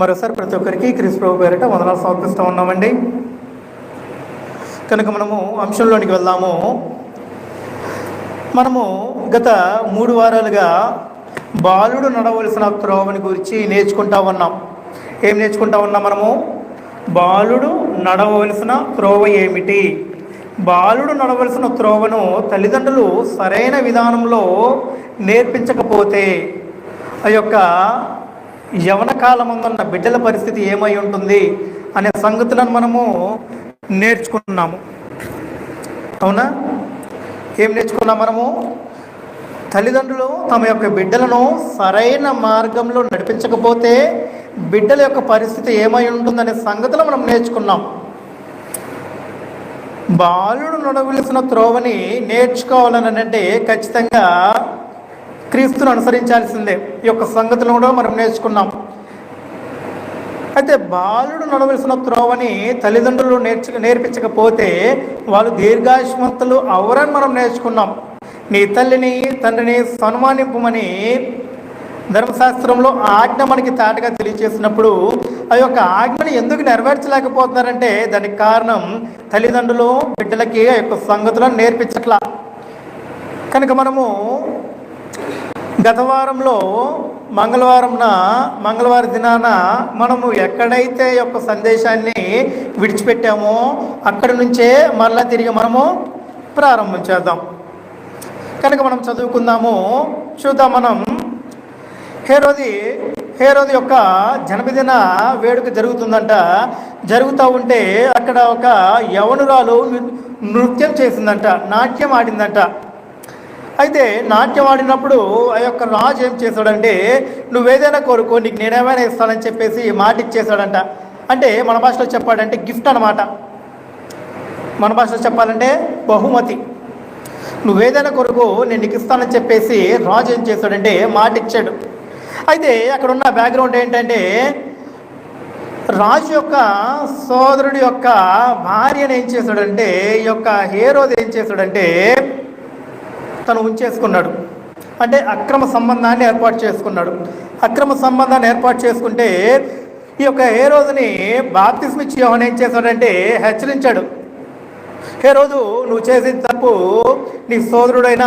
మరోసారి ప్రతి ఒక్కరికి క్రీస్తు ప్రభు పేరిట వందనాలు సమర్పిస్తూ ఉన్నామండి. కనుక మనము అంశంలోనికి వెళ్దాము. మనము గత 3 వారాలుగా బాలుడు నడవలసిన త్రోవని గురించి నేర్చుకుంటా ఉన్నాం. ఏం నేర్చుకుంటా ఉన్నాం మనము? బాలుడు నడవలసిన త్రోవ ఏమిటి? బాలుడు నడవలసిన త్రోవను తల్లిదండ్రులు సరైన విధానంలో నేర్పించకపోతే ఆ యొక్క యవన కాలమందున్న బిడ్డల పరిస్థితి ఏమై ఉంటుంది అనే సంగతులను మనము నేర్చుకున్నాము. అవునా? ఏం నేర్చుకున్నాం మనము? తల్లిదండ్రులు తమ యొక్క బిడ్డలను సరైన మార్గంలో నడిపించకపోతే బిడ్డల యొక్క పరిస్థితి ఏమై ఉంటుందనే సంగతులు మనం నేర్చుకున్నాం. బాలుడు నడవలసిన త్రోవని నేర్చుకోవాలని అంటే ఖచ్చితంగా క్రీస్తును అనుసరించాల్సిందే. ఈ యొక్క సంగతులను కూడా మనం నేర్చుకున్నాం. అయితే బాలుడు నడవలసిన త్రోవని తల్లిదండ్రులు నేర్పించకపోతే వాళ్ళు దీర్ఘాయుష్మంతులు అవరని మనం నేర్చుకున్నాం. నీ తల్లిని తండ్రిని సన్మానింపమని ధర్మశాస్త్రంలో ఆజ్ఞ మనకి తాటగా తెలియజేసినప్పుడు ఆ యొక్క ఆజ్ఞని ఎందుకు నెరవేర్చలేకపోతున్నారంటే దానికి కారణం తల్లిదండ్రులు బిడ్డలకి ఆ యొక్క సంగతులను నేర్పించట్లా. కనుక మనము గత వారంలో మంగళవారం దినాన మనము ఎక్కడైతే యొక్క సందేశాన్ని విడిచిపెట్టామో అక్కడి నుంచే మరలా తిరిగి మనము ప్రారంభం చేద్దాం. కనుక మనం చదువుకుందాము. చూద్దాం. మనం హేరోది యొక్క జన్మదిన వేడుక జరుగుతుందంట. జరుగుతూ ఉంటే అక్కడ ఒక యవనురాలు నృత్యం చేసిందంట, నాట్యం ఆడిందంట. అయితే నాట్యం ఆడినప్పుడు ఆ యొక్క రాజు ఏం చేశాడంటే, నువ్వేదైనా కోరుకో, నీకు నేనేమైనా ఇస్తానని చెప్పేసి మాట ఇచ్చేశాడంట. అంటే మన భాషలో చెప్పాడంటే గిఫ్ట్ అనమాట. మన భాషలో చెప్పాలంటే బహుమతి. నువ్వేదైనా కొరకు నేను నీకు ఇస్తానని చెప్పేసి రాజు ఏం చేశాడంటే మాట ఇచ్చాడు. అయితే అక్కడ ఉన్న బ్యాక్గ్రౌండ్ ఏంటంటే, రాజు యొక్క సోదరుడి యొక్క భార్యను ఏం చేశాడంటే, ఈ యొక్క హేరోదు ఏం చేశాడంటే తను ఉంచేసుకున్నాడు. అంటే అక్రమ సంబంధాన్ని ఏర్పాటు చేసుకున్నాడు. అక్రమ సంబంధాన్ని ఏర్పాటు చేసుకుంటే ఈ యొక్క హేరోదుని బాప్తిస్మ ఇచ్చి యోహాను ఏం చేశాడంటే హెచ్చరించాడు. హేరోదు, నువ్వు చేసిన తప్పు, నీ సోదరుడైన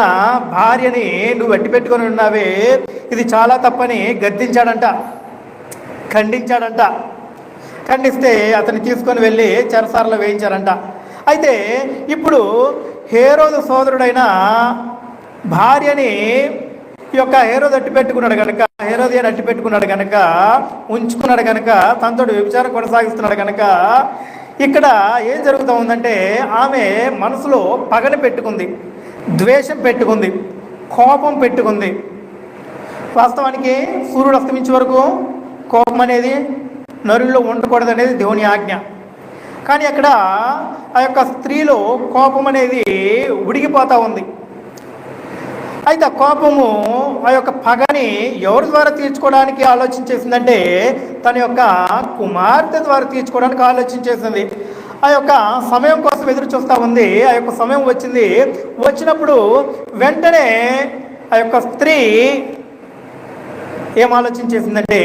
భార్యని నువ్వు అట్టి పెట్టుకొని ఉన్నావే, ఇది చాలా తప్పని గద్దించాడంట, ఖండించాడంట. ఖండిస్తే అతన్ని తీసుకొని వెళ్ళి చెరసాలలో వేయించారంట. అయితే ఇప్పుడు హేరోదు సోదరుడైన భార్యని ఈ యొక్క హేరోదు అట్టి పెట్టుకున్నాడు కనుక, హేరోదియని అట్టి పెట్టుకున్నాడు కనుక, ఉంచుకున్నాడు కనుక, తనతో వ్యభిచారం కొనసాగిస్తున్నాడు కనుక ఇక్కడ ఏం జరుగుతూ ఉందంటే ఆమె మనసులో పగని పెట్టుకుంది, ద్వేషం పెట్టుకుంది, కోపం పెట్టుకుంది. వాస్తవానికి సూర్యుడు అస్తమించే వరకు కోపం అనేది నరుల్లో ఉండకూడదు అనేది దేవుని ఆజ్ఞ. కానీ అక్కడ ఆ యొక్క స్త్రీలో కోపం అనేది ఉడిగిపోతూ ఉంది. అయితే ఆ కోపము, ఆ యొక్క పగని ఎవరి ద్వారా తీర్చుకోవడానికి ఆలోచన చేసిందంటే తన యొక్క కుమార్తె ద్వారా తీర్చుకోవడానికి ఆలోచన చేసింది. ఆ యొక్క సమయం కోసం ఎదురు చూస్తూ ఉంది. ఆ యొక్క సమయం వచ్చింది. వచ్చినప్పుడు వెంటనే ఆ యొక్క స్త్రీ ఏం ఆలోచన చేసిందంటే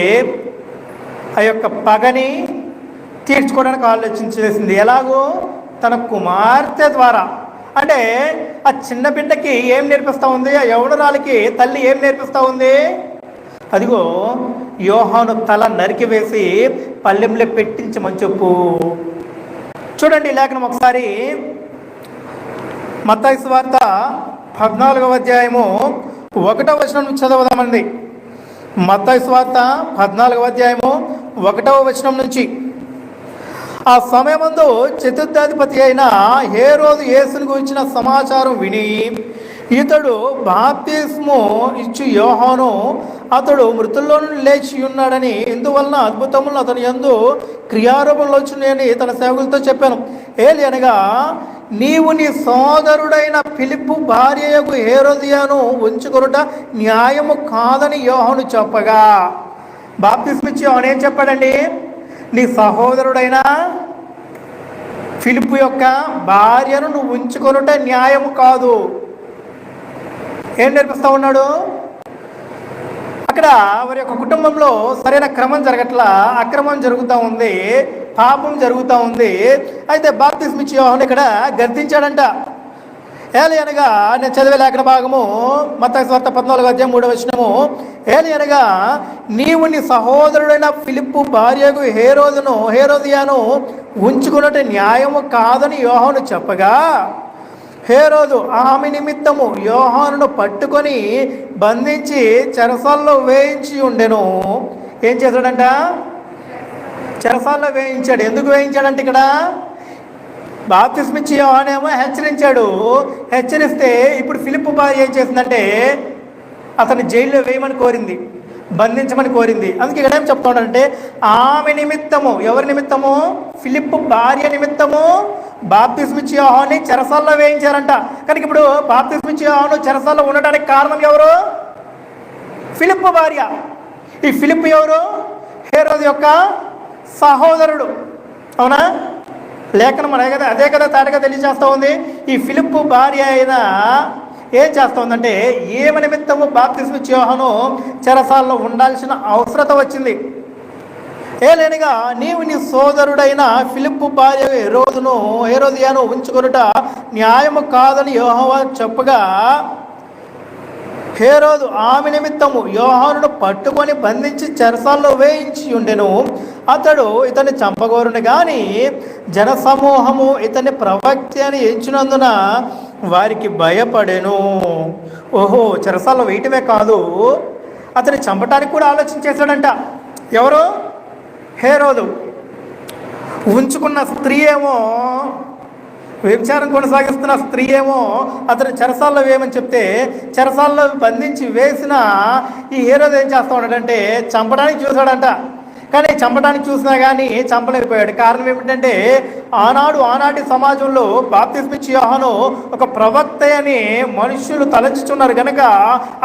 ఆ యొక్క పగని తీర్చుకోవడానికి ఆలోచన చేసింది. ఎలాగో తన కుమార్తె ద్వారా. అంటే ఆ చిన్న బిడ్డకి ఏం నేర్పిస్తూ ఉంది? ఆ యవనురాలికి తల్లి ఏం నేర్పిస్తూ ఉంది? అదిగో యోహాను తల నరికివేసి పల్లెంలో పెట్టించమని చెప్పు. చూడండి లేఖనం ఒకసారి. మత్తయి సువార్త 14వ అధ్యాయము 1వ వచనం నుంచి చదవదామండి. మత్తయి సువార్త 14వ అధ్యాయము 1వ వచనం నుంచి. ఆ సమయమందు చతుర్థాధిపతి అయిన హేరోదు యేసుని గురించిన సమాచారం విని, ఇతడు బాప్తిస్ము ఇచ్చు యోహాను, అతడు మృతుల్లో నుండి లేచి ఉన్నాడని, ఇందువలన అద్భుతములను అతని యందు క్రియారూపంలో వచ్చినాయని తన సేవకులతో చెప్పాను. ఏలి అనగా, నీవు నీ సోదరుడైన ఫిలిప్పు భార్యకు హేరోదియను ఉంచుకొనుట న్యాయము కాదని యోహాను చెప్పగా, బాప్తిస్ము ఇచ్చి యోహాను ఏం చెప్పాడండి? నీ సహోదరుడైన ఫిలిప్పు యొక్క భార్యను నువ్వు ఉంచుకొనుట న్యాయము కాదు. ఏం నేర్పిస్తా ఉన్నాడు? అక్కడ వారి యొక్క కుటుంబంలో సరైన క్రమం జరగట్లా, అక్రమం జరుగుతూ ఉంది, పాపం జరుగుతూ ఉంది. అయితే బాప్తిస్మ ఇచ్చే యోహాను ఇక్కడ గర్తించాడంట. ఏలి అనగా, నేను చదివే లేఖన భాగము మత్తయి సువార్త 14:3 ఏలి అనగా, నీవు నీ సహోదరుడైన ఫిలిప్పు భార్యకు హేరోదియాను ఉంచుకున్నట్టు న్యాయము కాదని యోహాను చెప్పగా, హేరోదు ఆమె నిమిత్తము యోహానును పట్టుకొని బంధించి చెరసాల్లో వేయించి ఉండెను. ఏం చేశాడంట? చెరసాల్లో వేయించాడు. ఎందుకు వేయించాడంటే ఇక్కడ బాప్తిస్మ ఇచ్చే యోహానేమో హెచ్చరించాడు. హెచ్చరిస్తే ఇప్పుడు ఫిలిప్పు భార్య ఏం చేసిందంటే అతన్ని జైల్లో వేయమని కోరింది, బంధించమని కోరింది. అందుకే ఇక్కడ ఏం చెప్తాడంటే ఆమె నిమిత్తము, ఎవరి నిమిత్తము? ఫిలిప్పు భార్య నిమిత్తము బాప్తిస్మ ఇచ్చే యోహాన్ని చెరసాల్లో వేయించారంట. కానీ ఇప్పుడు బాప్తిస్మ ఇచ్చే యోహాను చెరసాల్లో ఉండడానికి కారణం ఎవరు? ఫిలిప్పు భార్య. ఈ ఫిలిప్పు ఎవరు? హేరోదు యొక్క సహోదరుడు. అవునా? లేఖనం అదే కదా తాటగా తెలియజేస్తూ ఉంది. ఈ ఫిలిప్పు భార్య అయినా ఏం చేస్తూ ఉందంటే ఏమ నిమిత్తము బాప్తిస్మ ఇచ్చే యోహాను చెరసాల్లో ఉండాల్సిన అవసరత వచ్చింది. ఏలేనిగా, నీవు నీ సోదరుడైన ఫిలిప్పు భార్య హేరోదియాను ఉంచుకొనుట న్యాయము కాదని యెహోవా చెప్పగా, హేరోదు ఆమె నిమిత్తము యోహానును పట్టుకొని బంధించి చెరసాల్లో వేయించి ఉండెను. అతడు ఇతన్ని చంపగోరును గాని జనసమూహము ఇతన్ని ప్రవక్త అని ఎంచినందున వారికి భయపడెను. ఓహో, చెరసాల్లో వేయటమే కాదు, అతన్ని చంపటానికి కూడా ఆలోచన చేశాడంట. ఎవరు? హేరోదు. ఉంచుకున్న స్త్రీ ఏమో, వ్యభిచారం కొనసాగిస్తున్న స్త్రీ ఏమో అతను చెరసాల్లో వేయమని చెప్తే చెరసాల్లో బంధించి వేసిన ఈ హేరోదు ఏం చేస్తూ ఉన్నాడంటే చంపడానికి చూశాడంట. కానీ చంపడానికి చూసినా కానీ చంపలేకపోయాడు. కారణం ఏమిటంటే ఆనాటి సమాజంలో బాప్తిస్మ ఇచ్చే యోహాను ఒక ప్రవక్త అని మనుషులు తలంచుతున్నారు కనుక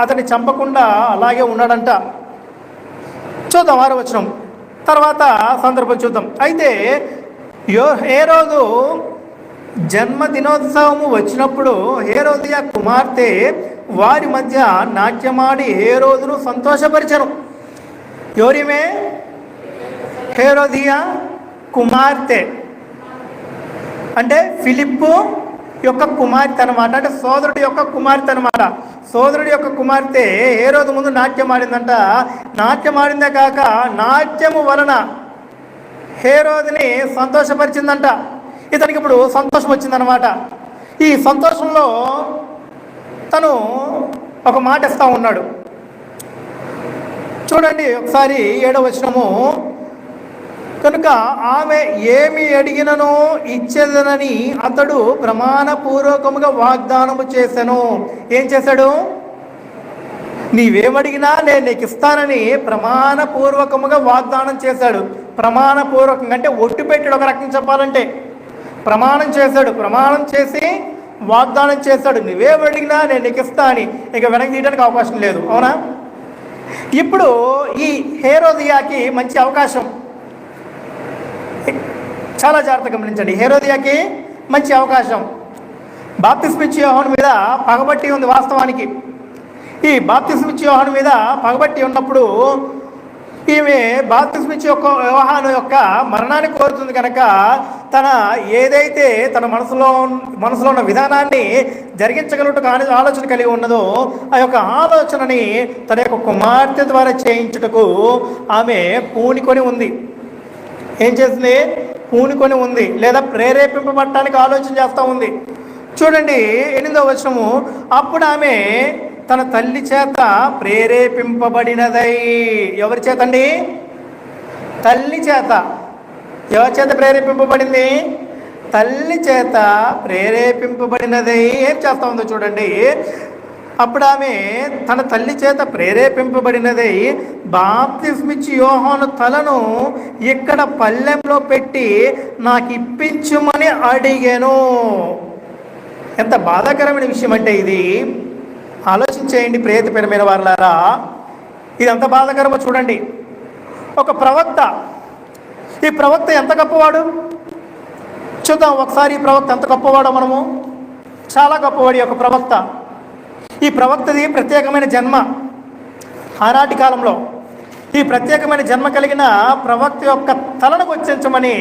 అతన్ని చంపకుండా అలాగే ఉన్నాడంట. చూద్దాం 6వ వచనం తర్వాత సందర్భం చూద్దాం. అయితే హేరోదు జన్మదినోత్సవము వచ్చినప్పుడు హేరోదియా కుమార్తె వారి మధ్య నాట్యమాడి హేరోదును సంతోషపరిచెను. ఎవరిమే? హేరోదియా కుమార్తె అంటే ఫిలిప్పు యొక్క కుమార్తె అనమాట. అంటే సోదరుడి యొక్క కుమార్తె అనమాట. సోదరుడి యొక్క కుమార్తె హేరోదు ముందు నాట్యం ఆడిందంట. నాట్యం ఆడిందే కాక నాట్యము వలన హేరోదుని సంతోషపరిచిందంట. ఇతనికి ఇప్పుడు సంతోషం వచ్చిందనమాట. ఈ సంతోషంలో తను ఒక మాట ఇస్తూ ఉన్నాడు. చూడండి ఒకసారి 7వ వచనము. కనుక ఆమె ఏమి అడిగిననో ఇచ్చేదనని అతడు ప్రమాణపూర్వకముగా వాగ్దానము చేశాను. ఏం చేశాడు? నీవేమడిగినా నేను నీకు ఇస్తానని ప్రమాణపూర్వకముగా వాగ్దానం చేశాడు. ప్రమాణపూర్వకంగా అంటే ఒట్టు పెట్టాడు. ఒక రకంగా చెప్పాలంటే ప్రమాణం చేశాడు. ప్రమాణం చేసి వాగ్దానం చేశాడు, నువ్వేమడిగినా నేను నీకు ఇస్తా అని. ఇక వెనక్కి తీయడానికి అవకాశం లేదు. అవునా? ఇప్పుడు ఈ హేరోదియాకి మంచి అవకాశం. చాలా జాగ్రత్తగా గమనించండి. హేరోదియాకి మంచి అవకాశం. బాప్తిస్మ ఇచ్చే యోహాను మీద పగబట్టి ఉంది. వాస్తవానికి ఈ బాప్తిస్మ ఇచ్చే యోహాను మీద పగబట్టి ఉన్నప్పుడు ఈమె బాప్తిస్మ ఇచ్చే యోహాను యొక్క మరణాన్ని కోరుతుంది కనుక తన ఏదైతే తన మనసులో ఉన్న విధానాన్ని జరిగించగలుగుటకు ఆలోచన కలిగి ఉన్నదో ఆ యొక్క ఆలోచనని తన యొక్క కుమార్తె ద్వారా చేయించుటకు ఆమె పూనుకొని ఉంది. ఏం చేసింది? పూనుకొని ఉంది, లేదా ప్రేరేపింపబడటానికి ఆలోచన చేస్తూ ఉంది. చూడండి 8వ వచనము. అప్పుడు ఆమె తన తల్లి చేత ప్రేరేపింపబడినదై. ఎవరి చేత అండి? తల్లి చేత. ఎవరి చేత ప్రేరేపింపబడింది? తల్లి చేత ప్రేరేపింపబడినదై. ఏం చేస్తూ ఉందో చూడండి. అప్పుడు ఆమె తన తల్లి చేత ప్రేరేపింపబడినదై బాప్తిస్మ ఇచ్చే యోహాను తలను ఇక్కడ పళ్ళెంలో పెట్టి నాకు ఇప్పించుమని అడిగాను. ఎంత బాధాకరమైన విషయం అంటే ఇది. ఆలోచించేయండి ప్రేతపరమైన వారులారా, ఇది ఎంత బాధాకరమో చూడండి. ఒక ప్రవక్త, ఈ ప్రవక్త ఎంత గొప్పవాడు చూద్దాం ఒకసారి. ఈ ప్రవక్త ఎంత గొప్పవాడో మనము. చాలా గొప్పవాడు ఈ యొక్క ప్రవక్త. ఈ ప్రవక్తది ప్రత్యేకమైన జన్మ. ఆనాటి కాలంలో ఈ ప్రత్యేకమైన జన్మ కలిగిన ప్రవక్త యొక్క తలను వచ్చేంచమని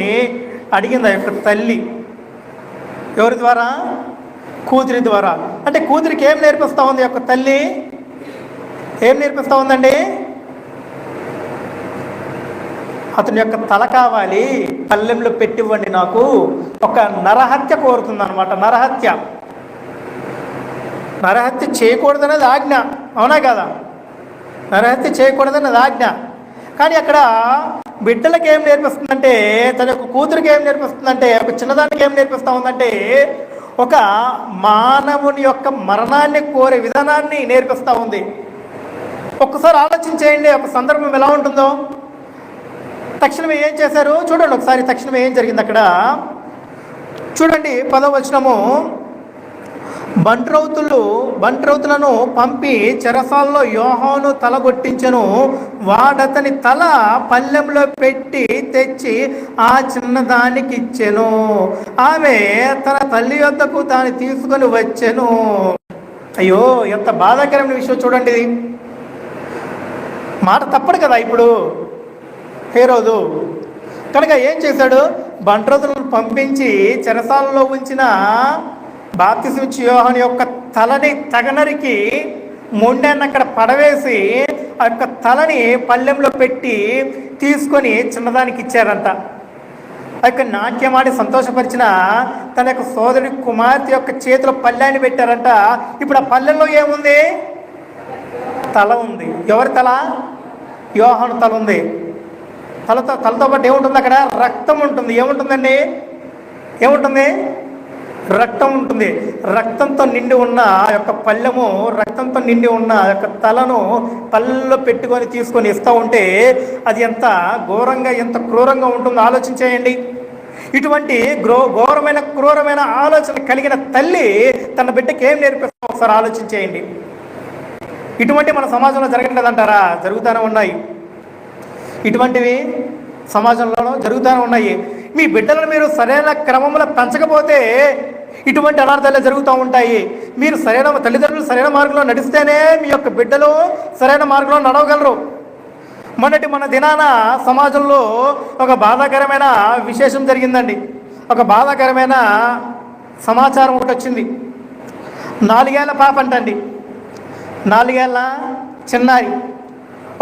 అడిగింది ఆ యొక్క తల్లి. ఎవరి ద్వారా? కూతురి ద్వారా. అంటే కూతురికి ఏం నేర్పిస్తూ ఉంది యొక్క తల్లి? ఏం నేర్పిస్తూ ఉందండి? అతని యొక్క తల కావాలి, పల్లెంలో పెట్టివ్వండి నాకు. ఒక నరహత్య కోరుతుంది అనమాట. నరహత్య చేయకూడదనేది ఆజ్ఞ, అవునా కదా? నరహత్య చేయకూడదనేది ఆజ్ఞ. కానీ అక్కడ బిడ్డలకు ఏం నేర్పిస్తుందంటే, తన యొక్క కూతురికి ఏం నేర్పిస్తుందంటే, ఒక చిన్నదానికి ఏం నేర్పిస్తూ ఉందంటే, ఒక మానవుని యొక్క మరణాన్ని కోరే విధానాన్ని నేర్పిస్తూ ఉంది. ఒక్కసారి ఆలోచించేయండి, ఒక సందర్భం ఎలా ఉంటుందో. తక్షణమే ఏం చేశారు చూడండి ఒకసారి. తక్షణమే ఏం జరిగింది అక్కడ చూడండి. 10వ వచనము, బంట్రౌతులను పంపి చెరసాల్లో యోహాను తలగొట్టించెను. వాడతని తల పల్లెంలో పెట్టి తెచ్చి ఆ చిన్నదానికి ఇచ్చెను. ఆమె తన తల్లి వద్దకు దాన్ని తీసుకొని వచ్చెను. అయ్యో, ఎంత బాధాకరమైన విషయం చూడండి. ఇది మాట తప్పడు కదా ఇప్పుడు హేరోదు. కనుక ఏం చేశాడు? బంట్రౌతులను పంపించి చెరసాలలో ఉంచిన బాప్తిసం ఇచ్చే యోహాను యొక్క తలని తగనరికి మొండాన్ని అక్కడ పడవేసి ఆ యొక్క తలని పల్లెంలో పెట్టి తీసుకొని చిన్నదానికి ఇచ్చారంట. ఆ యొక్క నాట్యమాడి సంతోషపరిచిన తన యొక్క సోదరుడి కుమార్తె యొక్క చేతిలో పల్లెని పెట్టారంట. ఇప్పుడు ఆ పల్లెల్లో ఏముంది? తల ఉంది. ఎవరి తల? యోహాను తల ఉంది. తలతో పాటు ఏముంటుంది అక్కడ? రక్తం ఉంటుంది. ఏముంటుందండి? ఏముంటుంది? రక్తం ఉంటుంది. రక్తంతో నిండి ఉన్న ఆ యొక్క పళ్ళెము, రక్తంతో నిండి ఉన్న ఆ యొక్క తలను పళ్ళెల్లో పెట్టుకొని తీసుకొని ఇస్తూ ఉంటే అది ఎంత ఘోరంగా, ఎంత క్రూరంగా ఉంటుందో ఆలోచించేయండి. ఇటువంటి ఘోరమైన క్రూరమైన ఆలోచన కలిగిన తల్లి తన బిడ్డకి ఏం నేర్పిస్తుందో ఒకసారి ఆలోచించేయండి. ఇటువంటి మన సమాజంలో జరగట్లేదంటారా? జరుగుతూనే ఉన్నాయి. ఇటువంటివి సమాజంలో జరుగుతూనే ఉన్నాయి. మీ బిడ్డలను మీరు సరైన క్రమంలో పెంచకపోతే ఇటువంటి అనార్థాలే జరుగుతూ ఉంటాయి. మీరు తల్లిదండ్రులు సరైన మార్గంలో నడిస్తేనే మీ యొక్క బిడ్డలు సరైన మార్గంలో నడవగలరు. మన దినాన సమాజంలో ఒక బాధాకరమైన విశేషం జరిగిందండి. ఒక బాధాకరమైన సమాచారం ఒకటి వచ్చింది. 4 ఏళ్ల పాప అంటండి, 4 ఏళ్ల చిన్నారి.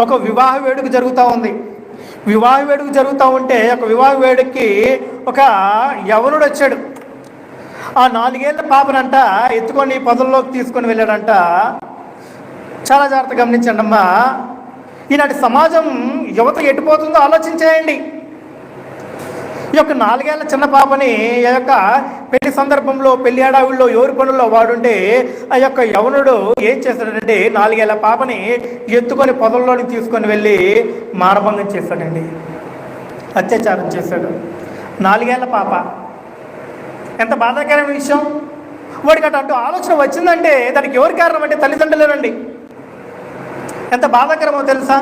ఒక వివాహ వేడుక జరుగుతూ ఉంది. వివాహ వేడుక జరుగుతూ ఉంటే ఒక వివాహ వేడుకకి ఒక యవనుడు వచ్చాడు. ఆ 4 ఏళ్ల పాపనంట ఎత్తుకొని పొదల్లోకి తీసుకొని వెళ్ళాడంట. చాలా జాగ్రత్తగా గమనించండి అమ్మా. ఈనాటి సమాజం యువత ఎటుపోతుందో ఆలోచించేయండి. ఈ యొక్క 4 ఏళ్ల చిన్న పాపని ఆ యొక్క పెళ్లి సందర్భంలో, పెళ్లి హడావిడిలో, ఎవరి పనుల్లో వాడుంటే ఆ యొక్క యవనుడు ఏం చేస్తాడంటే 4 ఏళ్ల పాపని ఎత్తుకొని పొదల్లోని తీసుకొని వెళ్ళి మానభంగం చేస్తాడండి. అత్యాచారం చేశాడు. 4 ఏళ్ల పాప. ఎంత బాధాకరమైన విషయం. వాడికి అటు ఆలోచన వచ్చిందంటే దానికి ఎవరి కారణం అంటే తల్లిదండ్రులేనండి. ఎంత బాధాకరమో తెలుసా?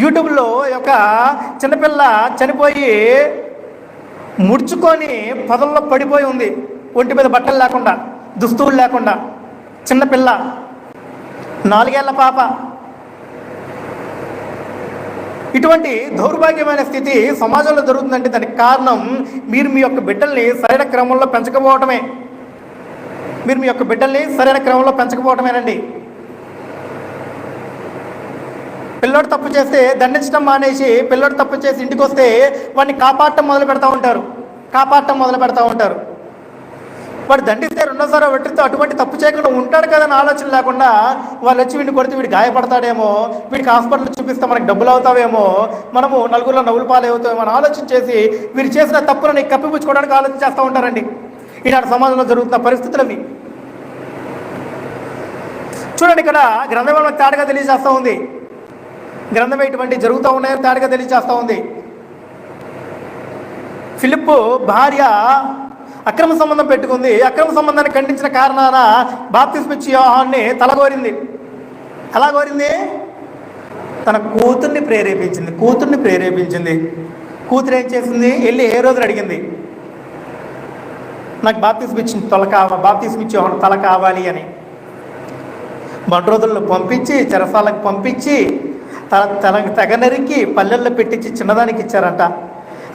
యూట్యూబ్లో ఒక చిన్నపిల్ల చనిపోయి ముడుచుకొని పొదల్లో పడిపోయి ఉంది. ఒంటి మీద బట్టలు లేకుండా, దుస్తువులు లేకుండా. చిన్నపిల్ల, 4 ఏళ్ల పాప. ఇటువంటి దౌర్భాగ్యమైన స్థితి సమాజంలో జరుగుతుందంటే దానికి కారణం మీరు మీ యొక్క బిడ్డల్ని సరైన క్రమంలో పెంచకపోవటమే. మీరు మీ యొక్క బిడ్డల్ని సరైన క్రమంలో పెంచకపోవటమేనండి. పిల్లోడు తప్పు చేస్తే దండించడం మానేసి, పిల్లోడు తప్పు చేసి ఇంటికి వస్తే వాడిని కాపాడటం మొదలు పెడతా ఉంటారు. వాడు దండిస్తే రెండోసారి వెట్టితో అటువంటి తప్పు చేయకుండా ఉంటాడు కదని ఆలోచన లేకుండా వాళ్ళు వచ్చి వీడిని కొడితే వీడు గాయపడతాడేమో, వీడికి హాస్పిటల్ చూపిస్తే మనకు డబ్బులు అవుతావేమో, మనము నలుగురిలో నవ్వులు పాలవుతామేమో అని ఆలోచన చేసి వీరు చేసిన తప్పులని కప్పిపుచ్చుకోవడానికి ఆలోచన చేస్తూ ఉంటారండి. ఈనాటి సమాజంలో జరుగుతున్న పరిస్థితులు అవి చూడండి. ఇక్కడ గ్రంథంలో తేటగా తెలియజేస్తూ ఉంది. గ్రంథం ఇటువంటి జరుగుతూ ఉన్నాయని తేటగా తెలియజేస్తూ ఉంది. ఫిలిప్పు భార్య అక్రమ సంబంధం పెట్టుకుంది. అక్రమ సంబంధాన్ని ఖండించిన కారణాన బాప్తిస్మ ఇచ్చే యోహాన్ని తలగోరింది. ఎలా కోరింది? తన కూతుర్ని ప్రేరేపించింది. కూతురు ఏం చేసింది? వెళ్ళి హేరోదుని అడిగింది, నాకు బాప్తిస్మ ఇచ్చే యోహాను తల కావాలి అని. బండ్రోదులను పంపించి చెరసాలకు పంపించి తనకు తెగ నరికి పల్లెల్లో పెట్టించి చిన్నదానికి ఇచ్చారంట.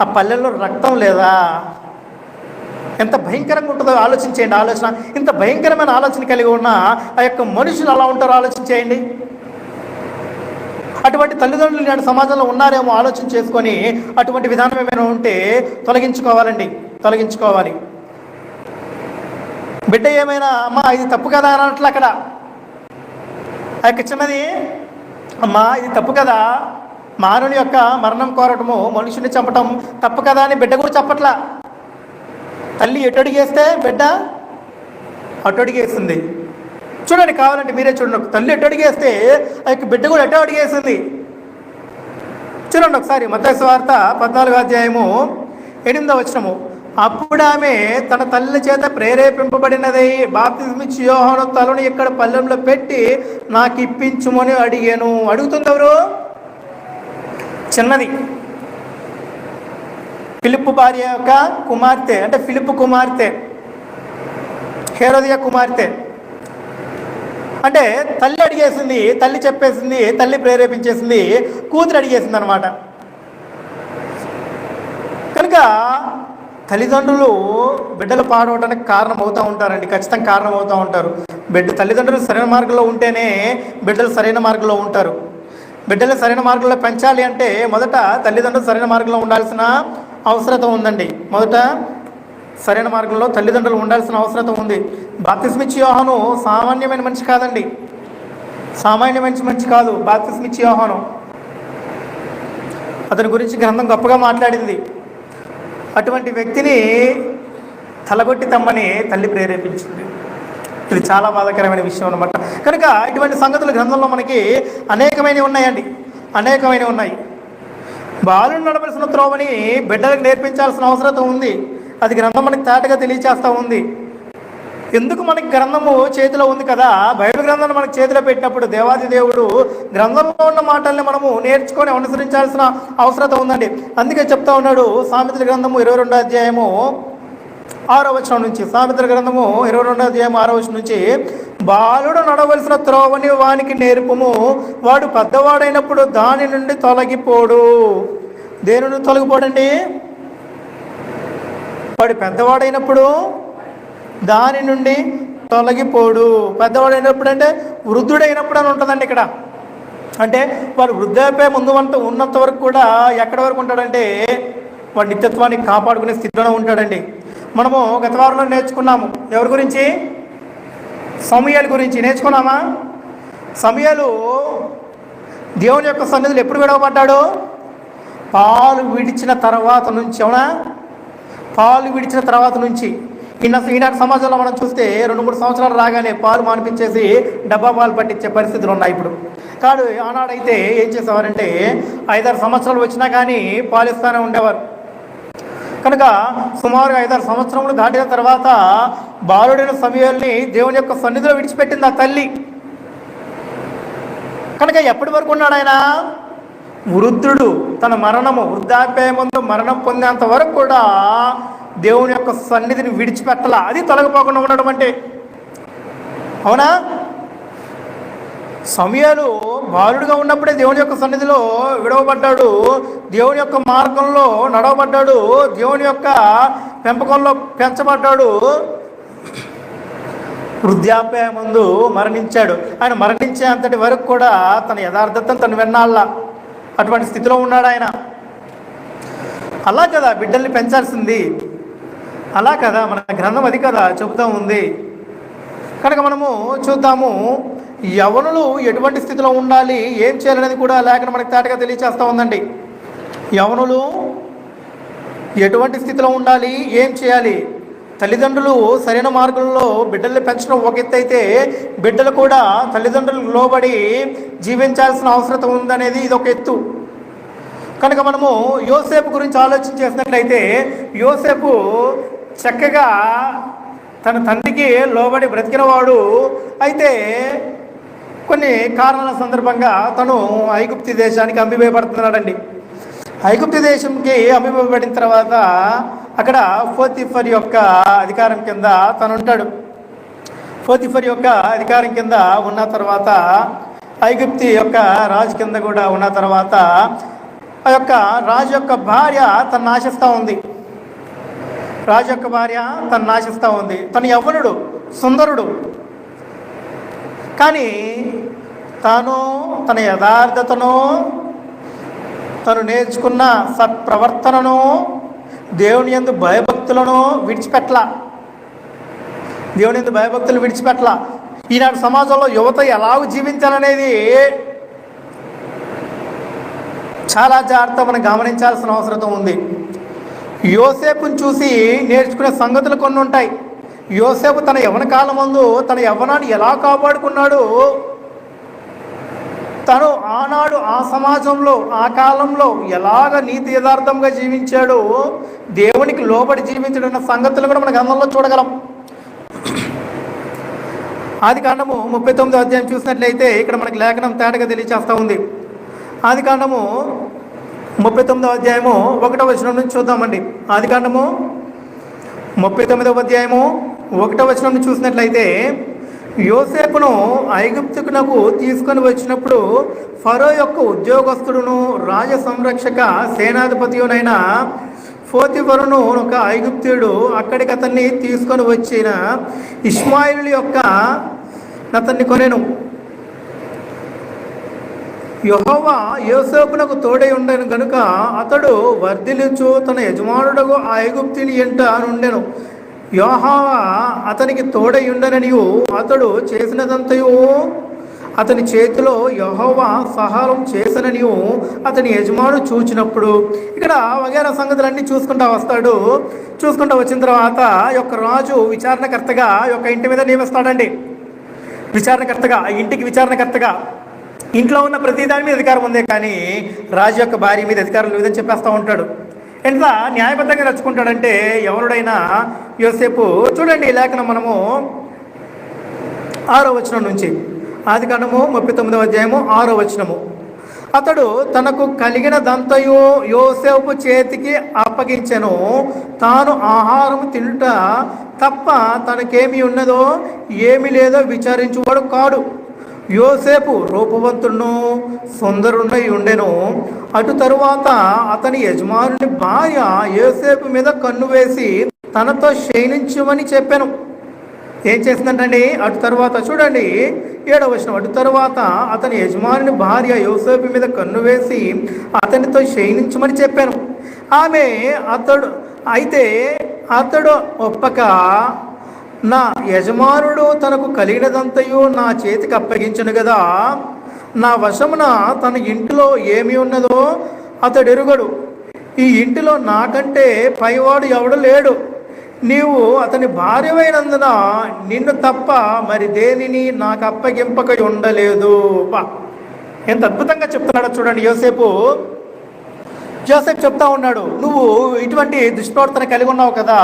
ఆ పల్లెల్లో రక్తం లేదా? ఎంత భయంకరంగా ఉంటుందో ఆలోచించేయండి. ఆలోచన, ఇంత భయంకరమైన ఆలోచన కలిగి ఉన్న ఆ యొక్క మనుషులు అలా ఉంటారో ఆలోచించేయండి. అటువంటి తల్లిదండ్రులు నాటి సమాజంలో ఉన్నారేమో ఆలోచన చేసుకొని అటువంటి విధానం ఏమైనా ఉంటే తొలగించుకోవాలండి, తొలగించుకోవాలి. బిడ్డ ఏమైనా అమ్మా ఇది తప్పు కదా అన్నట్లు అక్కడ ఆ యొక్క చిన్నది, అమ్మా ఇది తప్పు కదా, మానవుని యొక్క మరణం కోరటము, మనుషుని చంపటం తప్పు కదా అని బిడ్డ కూడా చెప్పట్లా. తల్లి ఎటు అడిగేస్తే బిడ్డ అటు అడిగేస్తుంది. చూడండి, కావాలంటే మీరే చూడండి. తల్లి ఎటు అడిగేస్తే ఆ యొక్క బిడ్డ కూడా ఎటో అడిగేస్తుంది. చూడండి ఒకసారి మత్తయి సువార్త 14వ అధ్యాయము 8వ వచనము. అప్పుడు ఆమె తన తల్లి చేత ప్రేరేపింపబడినదై బాప్తిస్మిచ్చి యోహాను తలను ఇక్కడ పల్లెంలో పెట్టి నాకు ఇప్పించుమని అడిగాను. అడుగుతుంది ఎవరు? చిన్నది, ఫిలిప్పు భార్య యొక్క కుమార్తె, అంటే ఫిలిప్పు కుమార్తె, హేరోదియ కుమార్తె. అంటే తల్లి అడిగేసింది, తల్లి చెప్పేసింది, తల్లి ప్రేరేపించేసింది, కూతురు అడిగేసింది అనమాట. కనుక తల్లిదండ్రులు బిడ్డలు పాడవడానికి కారణం అవుతూ ఉంటారండి, ఖచ్చితంగా కారణం అవుతూ ఉంటారు. తల్లిదండ్రులు సరైన మార్గంలో ఉంటేనే బిడ్డలు సరైన మార్గంలో ఉంటారు. బిడ్డలు సరైన మార్గంలో పెంచాలి అంటే మొదట తల్లిదండ్రులు సరైన మార్గంలో ఉండాల్సిన అవసరత ఉందండి. మొదట సరైన మార్గంలో తల్లిదండ్రులు ఉండాల్సిన అవసరత ఉంది. బాప్తిస్మిచ్చి యోహాను సామాన్యమైన మనిషి కాదండి, సామాన్యమైన మనిషి కాదు బాప్తిస్మిచ్చి యోహాను. అతని గురించి గ్రంథం గొప్పగా మాట్లాడింది. అటువంటి వ్యక్తిని తలగొట్టి తమ్మని తల్లి ప్రేరేపించింది. ఇది చాలా బాధాకరమైన విషయం అనమాట. కనుక ఇటువంటి సంగతులు గ్రంథంలో మనకి అనేకమైనవి ఉన్నాయండి, అనేకమైనవి ఉన్నాయి. బాలుని నడవలసిన త్రోవని బిడ్డలకు నేర్పించాల్సిన అవసరం ఉంది. అది గ్రంథం మనకి తేటగా తెలియచేస్తూ ఉంది. ఎందుకు మనకి గ్రంథము చేతిలో ఉంది కదా, బైబిల్ గ్రంథాన్ని మనకి చేతిలో పెట్టినప్పుడు దేవాది దేవుడు గ్రంథంలో ఉన్న మాటల్ని మనము నేర్చుకొని అనుసరించాల్సిన అవసరం ఉందండి. అందుకే చెప్తా ఉన్నాడు సామెతల గ్రంథము 22వ అధ్యాయము 6వ వచనం నుంచి, సామెతల గ్రంథము 22వ అధ్యాయం 6వ వచనం నుంచి, బాలుడు నడవలసిన త్రోవని వానికి నేర్పుము, వాడు పెద్దవాడైనప్పుడు దాని నుండి తొలగిపోడు. దేని నుండి తొలగిపోడండి? వాడు పెద్దవాడైనప్పుడు దాని నుండి తొలగిపోడు. పెద్దవాడైనప్పుడు అంటే వృద్ధుడైనప్పుడు అని ఉంటుందండి ఇక్కడ. అంటే వాడు వృద్ధాప్య ముందు ఉన్నంత వరకు కూడా ఎక్కడి వరకు ఉంటాడంటే వాడి నిత్యత్వాన్ని కాపాడుకునే స్థితిలోనే ఉంటాడండి. మనము గత వారంలో నేర్చుకున్నాము. ఎవరి గురించి? సమూయేలు గురించి నేర్చుకున్నామా? సమూయేలు దేవుని యొక్క సన్నిధిలో ఎప్పుడు విడవబడ్డాడు? పాలు విడిచిన తర్వాత నుంచి. అవునా? పాలు విడిచిన తర్వాత నుంచి. ఈనాటి సమాజంలో మనం చూస్తే 2-3 సంవత్సరాలు రాగానే పాలు మానిపించేసి డబ్బా పాలు పట్టించే పరిస్థితులు ఉన్నాయి ఇప్పుడు. కాదు, ఆనాడైతే ఏం చేసేవారంటే 5-6 సంవత్సరాలు వచ్చినా కానీ పాలు ఇస్తూనే ఉండేవారు. కనుక సుమారుగా 5-6 సంవత్సరములు దాటిన తర్వాత బాలుడైన సమూయేలుని దేవుని యొక్క సన్నిధిలో విడిచిపెట్టింది ఆ తల్లి. కనుక ఎప్పటి వరకు ఉన్నాడు ఆయన? వృద్ధుడు. తన వృద్ధాప్యమందు మరణం పొందేంత వరకు కూడా దేవుని యొక్క సన్నిధిని విడిచిపెట్టాల. అది తొలగిపోకుండా ఉండడం అంటే. అవునా? సమూయేలు బాలుడుగా ఉన్నప్పుడే దేవుని యొక్క సన్నిధిలో విడవబడ్డాడు, దేవుని యొక్క మార్గంలో నడవబడ్డాడు, దేవుని యొక్క పెంపకంలో పెంచబడ్డాడు. వృద్ధాప్యమందు మరణించాడు. ఆయన మరణించే అంతటి వరకు కూడా తన యథార్థతను తను విన్నాళ్ళ అటువంటి స్థితిలో ఉన్నాడు ఆయన. అలా కదా బిడ్డల్ని పెంచాల్సింది, అలా కదా మన గ్రంథం అది కదా చెబుతూ ఉంది. కనుక మనము చూద్దాము యవనులు ఎటువంటి స్థితిలో ఉండాలి, ఏం చేయాలనేది కూడా లేఖనం మనకి తేటగా తెలియచేస్తూ ఉందండి. యవనులు ఎటువంటి స్థితిలో ఉండాలి, ఏం చేయాలి? తల్లిదండ్రులు సరైన మార్గంలో బిడ్డల్ని పెంచడం ఒక ఎత్తు అయితే, బిడ్డలు కూడా తల్లిదండ్రులకు లోబడి జీవించాల్సిన అవసరం ఉందనేది ఇది ఒక ఎత్తు. కనుక మనము యోసేపు గురించి ఆలోచన చేసినట్లయితే, యోసేపు చక్కగా తన తండ్రికి లోబడి బ్రతికినవాడు. అయితే కొన్ని కారణాల సందర్భంగా తను ఐగుప్తు దేశానికి అమ్మివేయబడుతున్నాడండి. ఐగుప్తు దేశంకి అమ్మివేయబడిన తర్వాత అక్కడ పోతీఫర్ యొక్క అధికారం కింద తను ఉంటాడు. పోతిఫర్ యొక్క అధికారం కింద ఉన్న తర్వాత, ఐగుప్తి యొక్క రాజు కింద కూడా ఉన్న తర్వాత ఆ యొక్క రాజు యొక్క భార్య తను నాశిస్తూ ఉంది. రాజు యొక్క భార్య తను నాశిస్తూ ఉంది. తను యవ్వనుడు, సుందరుడు, కానీ తాను తన యథార్థతను, తను నేర్చుకున్న సత్ప్రవర్తనను, దేవుని యందు భయభక్తులను విడిచిపెట్టలా. దేవుని యందు భయభక్తులు విడిచిపెట్టలా. ఈనాడు సమాజంలో యువత ఎలాగ జీవించాలనేది చాలా జాగ్రత్త మనం గమనించాల్సిన అవసరం ఉంది. యోసేపుని చూసి నేర్చుకునే సంగతులు కొన్ని ఉంటాయి. యోసేపు తన యవ్వన కాలం ముందు తన యవ్వనాన్ని ఎలా కాపాడుకున్నాడు, తను ఆనాడు ఆ సమాజంలో ఆ కాలంలో ఎలాగ నీతి యథార్థంగా జీవించాడు, దేవునికి లోబడి జీవించడం అన్న సంగతులు కూడా మన గ్రంథంలో చూడగలం. ఆదికాండము 39వ అధ్యాయం చూసినట్లయితే ఇక్కడ మనకి లేఖనం తేటగా తెలియచేస్తూ ఉంది. ఆదికాండము 39వ అధ్యాయము 1వ వచనం నుంచి చూద్దామండి. ఆదికాండము 39వ అధ్యాయము 1వ వచనం నుంచి చూసినట్లయితే, యోసేపును ఐగుప్తునకు తీసుకొని వచ్చినప్పుడు ఫరో యొక్క ఉద్యోగస్తుడును రాజ సంరక్షక సేనాధిపతియునైన పోతిఫరును ఒక ఐగుప్తుడు అక్కడికి అతన్ని తీసుకొని వచ్చిన ఇష్మాయిలు యొక్క అతన్ని కొనెను. యెహోవా యోసేపునకు తోడై ఉండెను గనుక అతడు వర్ధిల్లుచు తన యజమానుడగు ఆ ఐగుప్తుని ఎంట నుండెను. యెహోవా అతనికి తోడై ఉండననియు అతడు చేసినదంతయు అతని చేతిలో యెహోవా సహాయం చేసననియు అతని యజమాను చూచినప్పుడు, ఇక్కడ వగేరా సంగతులన్నీ చూసుకుంటూ వస్తాడు. చూసుకుంటూ వచ్చిన తర్వాత యొక్క రాజు విచారణకర్తగా యొక్క ఇంటి మీద నియమిస్తాడండి. విచారణకర్తగా, ఆ ఇంటికి విచారణకర్తగా. ఇంట్లో ఉన్న ప్రతి దాని మీద అధికారం ఉందే కానీ రాజు యొక్క భార్య మీద అధికారం లేదని చెప్పేస్తూ ఉంటాడు. ఎంత న్యాయబద్ధంగా నడుచుకుంటాడంటే ఎవరుడైనా యోసేపు. చూడండి ఈ లేఖనం మనము 6వ వచనం నుంచి, ఆదికాండము 39వ అధ్యాయము 6వ వచనము. అతడు తనకు కలిగినదంతయు యోసేపు చేతికి అప్పగించెను. తాను ఆహారం తినుట తప్ప తనకేమి ఉన్నదో ఏమి లేదో విచారించువాడు కాడు. యోసేపు రూపవంతుడును సుందరుడై ఉండెను. అటు తరువాత అతని యజమానుని భార్య యోసేపు మీద కన్ను వేసి తనతో శయనించమని చెప్పాను. ఏం చేసిందంటండి? అటు తర్వాత చూడండి 7వ వచనం. అటు తరువాత అతని యజమానుని భార్య యోసేపు మీద కన్ను వేసి అతనితో శయనించమని చెప్పాను. ఆమె అతడు ఒప్పక, నా యజమానుడు తనకు కలిగినదంతయు నా చేతికి అప్పగించను కదా, నా వశమున తన ఇంటిలో ఏమి ఉన్నదో అతడు ఎరుగడు. ఈ ఇంటిలో నాకంటే పైవాడు ఎవడు లేడు. నీవు అతని భార్యమైనందున నిన్ను తప్ప మరి దేనిని నాకు అప్పగింపక ఉండలేదు. ఎంత అద్భుతంగా చెప్తున్నాడో చూడండి యోసేపు. చెప్తా ఉన్నాడు, నువ్వు ఇటువంటి దుష్ప్రవర్తన కలిగి ఉన్నావు కదా,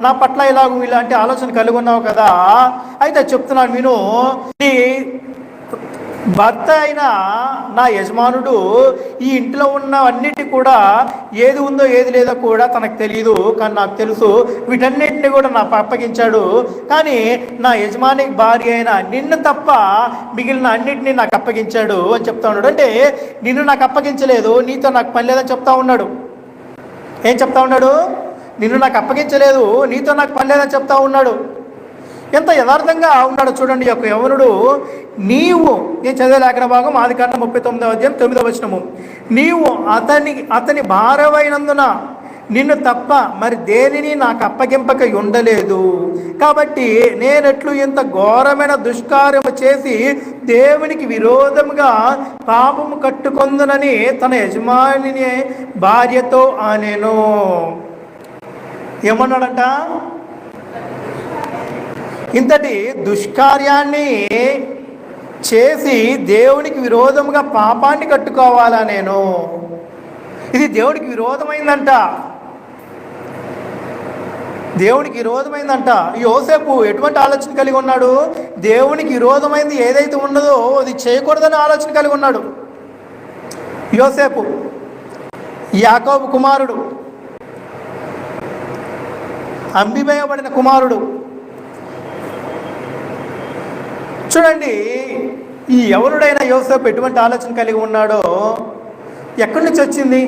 నా పట్ల ఇలాంటి ఆలోచన కలిగి ఉన్నావు కదా, అయితే చెప్తున్నాను విను. నీ భర్త అయిన నా యజమానుడు ఈ ఇంట్లో ఉన్నవన్నిటి కూడా ఏది ఉందో ఏది లేదో కూడా తనకు తెలియదు, కానీ నాకు తెలుసు. వీటన్నిటిని కూడా నాకు అప్పగించాడు. కానీ నా యజమాని భార్య అయిన నిన్ను తప్ప మిగిలిన అన్నిటినీ నాకు అప్పగించాడు అని చెప్తా ఉన్నాడు. అంటే నిన్ను నాకు అప్పగించలేదు, నీతో నాకు పని లేదని చెప్తా ఉన్నాడు. ఏం చెప్తా ఉన్నాడు? నిన్ను నాకు అప్పగించలేదు, నీతో నాకు పని లేదని చెప్తా ఉన్నాడు. ఎంత యథార్థంగా ఉన్నాడు చూడండి యొక్క యవనుడు. నేను చదివే లేఖన భాగం ఆదికాండం 39వ అధ్యాయం 9వ వచనము. నీవు అతని భార్యవైనందున నిన్ను తప్ప మరి దేనిని నాకు అప్పగింపక ఉండలేదు. కాబట్టి నేనెట్లు ఇంత ఘోరమైన దుష్కార్యము చేసి దేవునికి విరోధముగా పాపము కట్టుకొందునని తన యజమాని భార్యతో అనెను. ఏమన్నాడంట? ఇంతటి దుష్కార్యాన్ని చేసి దేవునికి విరోధముగా పాపాన్ని కట్టుకోవాలా నేను? ఇది దేవుడికి విరోధమైందంట. దేవునికి విరోధమైందంట. యోసేపు ఎటువంటి ఆలోచన కలిగి ఉన్నాడు? దేవునికి విరోధమైంది ఏదైతే ఉన్నదో అది చేయకూడదని ఆలోచన కలిగి ఉన్నాడు యోసేపు. యాకోబు కుమారుడు, అమ్మివేయబడిన కుమారుడు. చూడండి, ఈ ఎవరుడైనా యోసేపు ఎటువంటి ఆలోచన కలిగి ఉన్నాడో, ఎక్కడి నుంచి వచ్చింది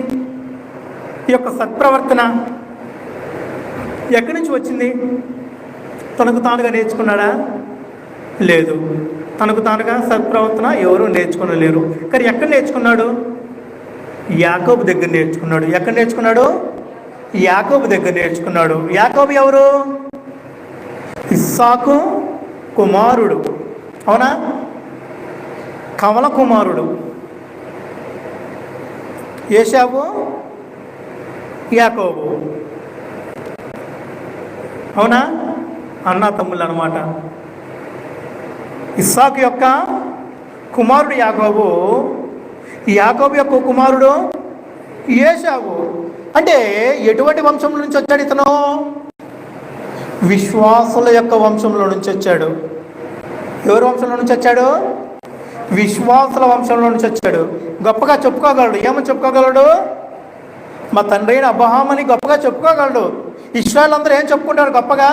ఈ యొక్క సత్ప్రవర్తన? ఎక్కడి నుంచి వచ్చింది? తనకు తానుగా నేర్చుకున్నాడా? లేదు. తనకు తానుగా సత్ప్రవర్తన ఎవరు నేర్చుకునలేరు. కానీ ఎక్కడ నేర్చుకున్నాడు? యాకోబు దగ్గర నేర్చుకున్నాడు. ఎక్కడ నేర్చుకున్నాడు? యాకోబు దగ్గర నేర్చుకున్నాడు. యాకోబు ఎవరు? ఇస్సాకు కుమారుడు, అవునా? కమల కుమారుడు. ఏశావు, యాకోబు, అవునా? అన్నా తమ్ముళ్ళు అన్నమాట. ఇస్సాకు యొక్క కుమారుడు యాకోబు, యాకోబు యొక్క కుమారుడు ఏశావు. అంటే ఎటువంటి వంశంలో నుంచి వచ్చాడు ఇతను? విశ్వాసుల యొక్క వంశంలో నుంచి వచ్చాడు. ఎవరి వంశంలో నుంచి వచ్చాడు? విశ్వాసుల వంశంలో నుంచి వచ్చాడు. గొప్పగా చెప్పుకోగలడు. ఏమని చెప్పుకోగలడు? మా తండ్రి అయిన అబ్రహామని గొప్పగా చెప్పుకోగలడు. ఇశ్రాయేలు అందరూ ఏం చెప్పుకుంటారు గొప్పగా?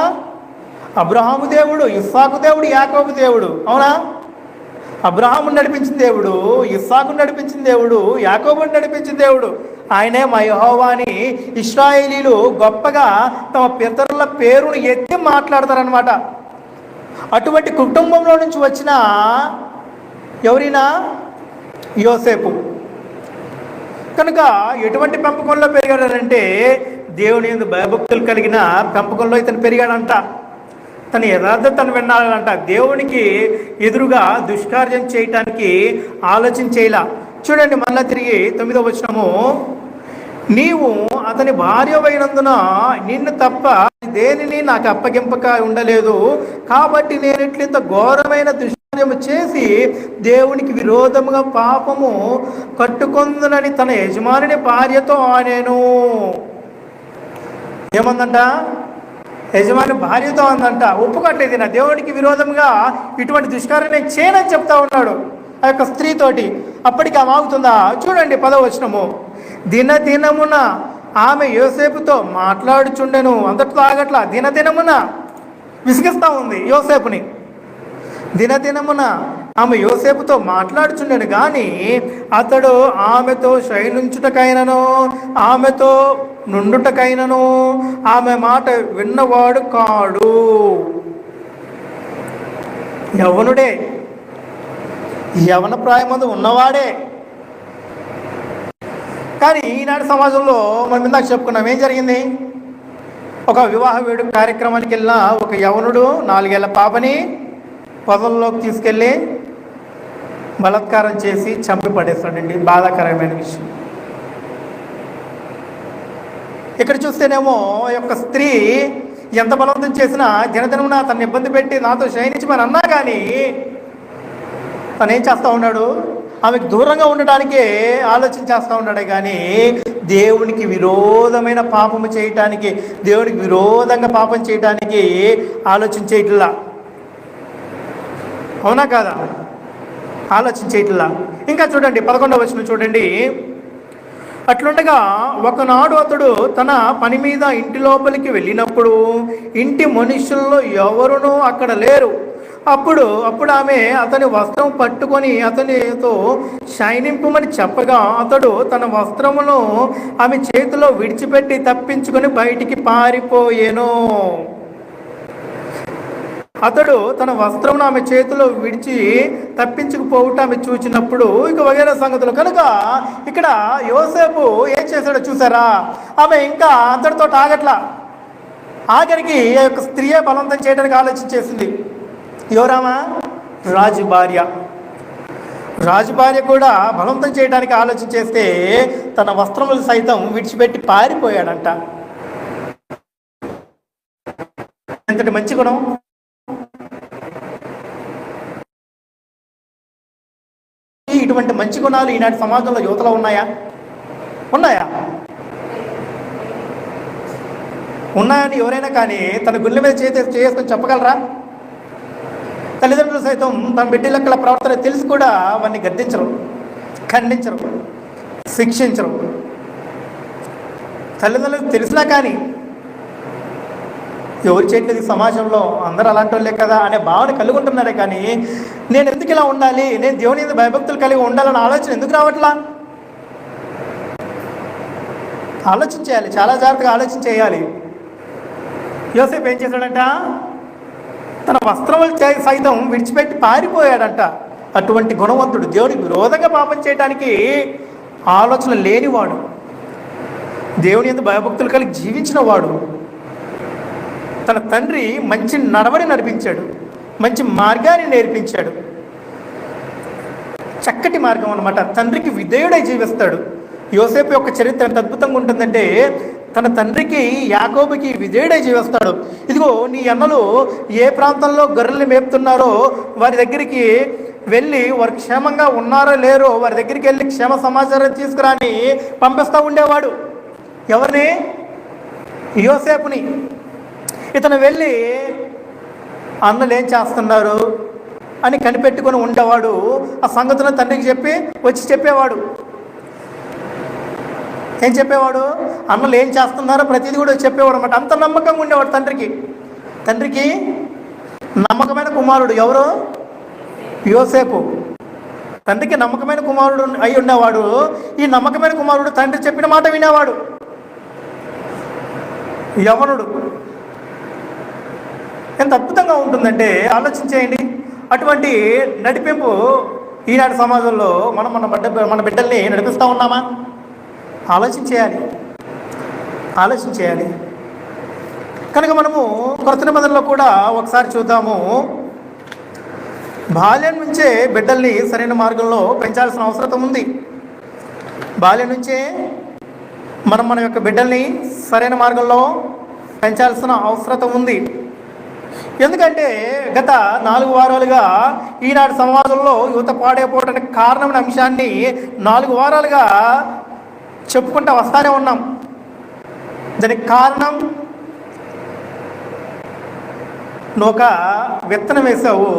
అబ్రహాము దేవుడు, ఇస్సాకు దేవుడు, యాకోబు దేవుడు, అవునా? అబ్రహాముని నడిపించిన దేవుడు, ఇస్సాకుని నడిపించిన దేవుడు, యాకోబుని నడిపించిన దేవుడు ఆయనే మా యెహోవా అని ఇశ్రాయేలీలు గొప్పగా తమ పితరుల పేరును ఎత్తి మాట్లాడతారనమాట. అటువంటి కుటుంబంలో నుంచి వచ్చిన ఎవరైనా యోసేపు. కనుక ఎటువంటి పెంపకంలో పెరిగాడంటే దేవుని యందు భయభక్తులు కలిగిన పెంపకంలో ఇతను పెరిగాడంట. తన యథార్థతను వినాలంట. దేవునికి ఎదురుగా దుష్కార్యం చేయటానికి ఆలోచన చేయలా. చూడండి, మళ్ళా తిరిగి 9వ వచనము, నీవు అతని భార్యవైనందున నిన్ను తప్ప దేనిని నాకు అప్పగింపక ఉండలేదు, కాబట్టి నేను ఇట్లింత ఘోరమైన దుష్కార్యము చేసి దేవునికి విరోధముగా పాపము కట్టుకొందునని తన యజమానిని భార్యతో ఆనేను. ఏమందంట? యజమాని భార్యతో అందంట, ఒప్పుకోట్లేదు, నా దేవుడికి విరోధంగా ఇటువంటి దుష్కార్యం నేను చేయనని చెప్తా ఉన్నాడు ఆ యొక్క స్త్రీతోటి. అప్పటికి ఆమె ఆగుతుందా? చూడండి 10వ వచనము, దినదినమున ఆమె యోసేపుతో మాట్లాడుచుండెను. అంతటితో ఆగట్లా, దినదినమున విసిగిస్తూ ఉంది యోసేపుని. దినదినమున ఆమె యోసేపుతో మాట్లాడుచుండెను, కానీ అతడు ఆమెతో శయనించుటకైనను ఆమెతో నుండుటకైనను ఆమె మాట విన్నవాడు కాడు. యవనుడే, యవన ప్రాయమందు ఉన్నవాడే. కానీ ఈనాటి సమాజంలో మనం ఇందాక చెప్పుకున్నాం, ఏం జరిగింది? ఒక వివాహ వేడుక కార్యక్రమానికి వెళ్ళిన ఒక యవనుడు 4 ఏళ్ల పాపని పొదల్లోకి తీసుకెళ్ళి బలాత్కారం చేసి చంపి పడేస్తాడండి. బాధాకరమైన విషయం. ఇక్కడ చూస్తేనేమో ఈ యొక్క స్త్రీ ఎంత బలవంతం చేసినా దినదినమున తను ఇబ్బంది పెట్టి నాతో శయనించమని అన్నా కానీ తను ఏం చేస్తూ ఉన్నాడు? ఆమెకు దూరంగా ఉండడానికే ఆలోచన చేస్తూ ఉన్నాడే కానీ దేవునికి విరోధమైన పాపము చేయటానికి, దేవునికి విరోధంగా పాపం చేయటానికి ఆలోచన చేయట్లా. అవునా కాదా? ఆలోచన చేయట్లా. ఇంకా చూడండి 11వ వచనం చూడండి, అట్లుండగా ఒకనాడు అతడు తన పని మీద ఇంటి లోపలికి వెళ్ళినప్పుడు ఇంటి మనుషుల్లో ఎవరునూ అక్కడ లేరు. అప్పుడు ఆమె అతని వస్త్రం పట్టుకొని అతనితో శయనింపుమని చెప్పగా అతడు తన వస్త్రమును ఆమె చేతిలో విడిచిపెట్టి తప్పించుకొని బయటికి పారిపోయేను. అతడు తన వస్త్రమును ఆమె చేతిలో విడిచి తప్పించుకుపోవుట ఆమె చూచినప్పుడు ఇక వగైరా సంగతులు. కనుక ఇక్కడ యోసేపు ఏం చేశాడో చూసారా? ఆమె ఇంకా అంతటితో ఆగట్లా. ఆఖరికి ఆ యొక్క స్త్రీయే బలవంతం చేయడానికి ఆలోచన చేసింది. ఎవరామా? రాజు భార్య. రాజు భార్య కూడా బలవంతం చేయడానికి ఆలోచన చేస్తే తన వస్త్రములు సైతం విడిచిపెట్టి పారిపోయాడంట. ఎంతటి మంచి గుణం! ఇటువంటి మంచి గుణాలు ఈనాటి సమాజంలో యువతలో ఉన్నాయా? ఉన్నాయని ఎవరైనా కానీ తన గుండె మీద చేసుకొని చెప్పగలరా? తల్లిదండ్రులు సైతం తన బిడ్డల ప్రవర్తన తెలిసి కూడా వారిని గద్దించరు, ఖండించరు, శిక్షించరు. తల్లిదండ్రులకు తెలిసినా కానీ ఎవరు చేయట్లేదు ఈ సమాజంలో, అందరూ అలాంటి వాళ్ళే కదా అనే భావన కలిగి ఉంటున్నారే కానీ నేను ఎందుకు ఇలా ఉండాలి, నేను దేవుని మీద భయభక్తులు కలిగి ఉండాలన్న ఆలోచన ఎందుకు రావట్లా? ఆలోచించేయాలి, చాలా జాగ్రత్తగా ఆలోచన చేయాలి. యోసేపు ఏం చేశాడంట? తన వస్త్రములు సైతం విడిచిపెట్టి పారిపోయాడంట. అటువంటి గుణవంతుడు, దేవునికి విరోధంగా పాపం చేయడానికి ఆలోచన లేనివాడు, దేవుని యందు భయభక్తులు కలిగి జీవించిన వాడు, తన తండ్రి మంచి నడవడి నడిపించాడు, మంచి మార్గాన్ని నేర్పించాడు. చక్కటి మార్గం అన్నమాట. తండ్రికి విధేయుడై జీవిస్తాడు. యోసేపు యొక్క చరిత్ర ఎంత అద్భుతంగా ఉంటుందంటే, తన తండ్రికి యాకోబుకి విధేయుడై జీవిస్తాడు. ఇదిగో నీ అన్నలు ఏ ప్రాంతంలో గొర్రెల్ని మేపుతున్నారో వారి దగ్గరికి వెళ్ళి వారు క్షేమంగా ఉన్నారో లేరో వారి దగ్గరికి వెళ్ళి క్షేమ సమాచారం తీసుకురాని పంపిస్తూ ఉండేవాడు. ఎవరిని? యోసేపుని. ఇతను వెళ్ళి అన్నలు ఏం చేస్తున్నారు అని కనిపెట్టుకొని ఉండేవాడు. ఆ సంగతులను తండ్రికి చెప్పి వచ్చి చెప్పేవాడు. ఏం చెప్పేవాడు? అన్నలు ఏం చేస్తున్నారో ప్రతిదీ కూడా చెప్పేవాడు అనమాట. అంత నమ్మకంగా ఉండేవాడు తండ్రికి. తండ్రికి నమ్మకమైన కుమారుడు ఎవరు? యోసేపు. తండ్రికి నమ్మకమైన కుమారుడు అయి ఉండేవాడు. ఈ నమ్మకమైన కుమారుడు తండ్రి చెప్పిన మాట వినేవాడు. యవనుడు. ఎంత అద్భుతంగా ఉంటుందంటే ఆలోచించేయండి. అటువంటి నడిపింపు ఈనాటి సమాజంలో మనం మన బిడ్డల్ని నడిపిస్తూ ఉన్నామా? ఆలోచించేయాలి. కనుక మనము కొత్త నిబంధనలో కూడా ఒకసారి చూద్దాము. బాల్యం నుంచే బిడ్డల్ని సరైన మార్గంలో పెంచాల్సిన అవసరం ఉంది. బాల్యం నుంచే మన యొక్క బిడ్డల్ని సరైన మార్గంలో పెంచాల్సిన అవసరం ఉంది. ఎందుకంటే గత 4 వారాలుగా ఈనాటి సమాజంలో యువత పాడైపోవడానికి కారణమైన అంశాన్ని 4 వారాలుగా చెప్పుకుంటూ వస్తానే ఉన్నాం. దానికి కారణం, నువ్వు ఒక విత్తనం వేసావు,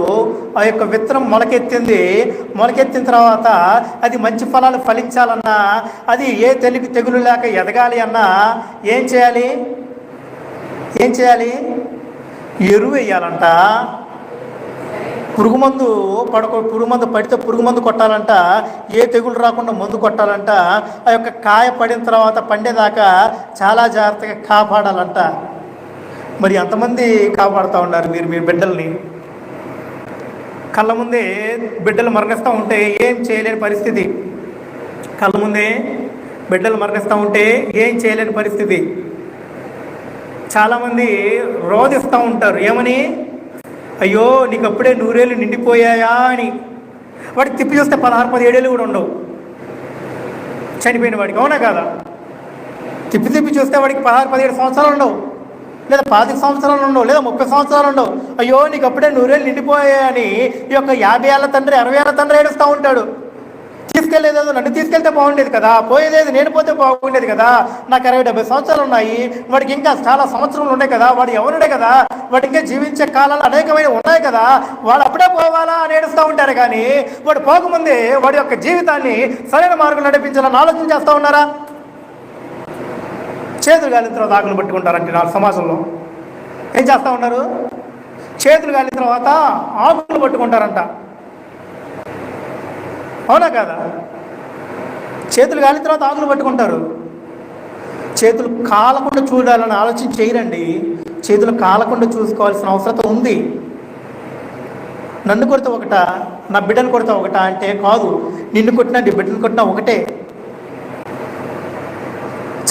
ఆ యొక్క విత్తనం మొలకెత్తిన తర్వాత అది మంచి ఫలాలు ఫలించాలన్నా, అది ఏ తెగులు లేక ఎదగాలి అన్నా ఏం చేయాలి? ఎరువు వేయాలంట. పురుగు మందు పడితే పురుగు మందు కొట్టాలంట. ఏ తెగులు రాకుండా మందు కొట్టాలంట. ఆ యొక్క కాయ పడిన తర్వాత పండేదాకా చాలా జాగ్రత్తగా కాపాడాలంట. మరి ఎంతమంది కాపాడుతూ ఉన్నారు మీరు బిడ్డల్ని? కళ్ళ ముందే బిడ్డలు మరణిస్తూ ఉంటే ఏం చేయలేని పరిస్థితి. కళ్ళ ముందే బిడ్డలు మరణిస్తూ ఉంటే ఏం చేయలేని పరిస్థితి. చాలామంది రోధిస్తూ ఉంటారు. ఏమని? అయ్యో నీకు అప్పుడే 100 ఏళ్ళు నిండిపోయాయా అని. వాడికి తిప్పి చూస్తే 16-17 ఏళ్ళు కూడా ఉండవు చనిపోయిన వాడికి. అవునా కాదా? తిప్పి చూస్తే వాడికి 16-17 సంవత్సరాలు ఉండవు, లేదా 25 సంవత్సరాలు ఉండవు, లేదా 30 సంవత్సరాలు ఉండవు. అయ్యో నీకు అప్పుడే 100 ఏళ్ళు నిండిపోయాయని ఈ యొక్క 50 ఏళ్ళ తండ్రి 60 ఏళ్ళ తండ్రి ఏడుస్తూ ఉంటాడు. తీసుకెళ్ళేదేదో నన్ను తీసుకెళ్తే బాగుండేది కదా, పోయేదేది నేను పోతే బాగుండేది కదా, నాకు 60-70 సంవత్సరాలు ఉన్నాయి, వాడికి ఇంకా చాలా సంవత్సరాలు ఉన్నాయి కదా, వాడు ఎవరుడే కదా, వాడికి ఇంకా జీవించే కాలాలు అనేకమైన ఉన్నాయి కదా, వాడు అప్పుడే పోవాలా అని ఏడుస్తూ ఉంటారు. కానీ వాడు పోకముందే వాడి యొక్క జీవితాన్ని సరైన మార్గం నడిపించాలని ఆలోచన చేస్తూ ఉన్నారా? చేతులు గాలిన తర్వాత ఆకులు పట్టుకుంటారంటే నా సమాజంలో ఏం చేస్తూ ఉన్నారు? చేతులు గాలిన తర్వాత ఆకులు పట్టుకుంటారంట. అవునా కాదా? చేతులు గాలిన తర్వాత ఆకులు పట్టుకుంటారు. చేతులు కాలకుండా చూడాలని ఆలోచన చేయరండి. చేతులు కాలకుండా చూసుకోవాల్సిన అవసరం ఉంది. నన్ను కొడితే ఒకట, నా బిడ్డను కొడితే ఒకట అంటే కాదు. నిన్ను కొట్టినా నీ బిడ్డను కొట్టినా ఒకటే.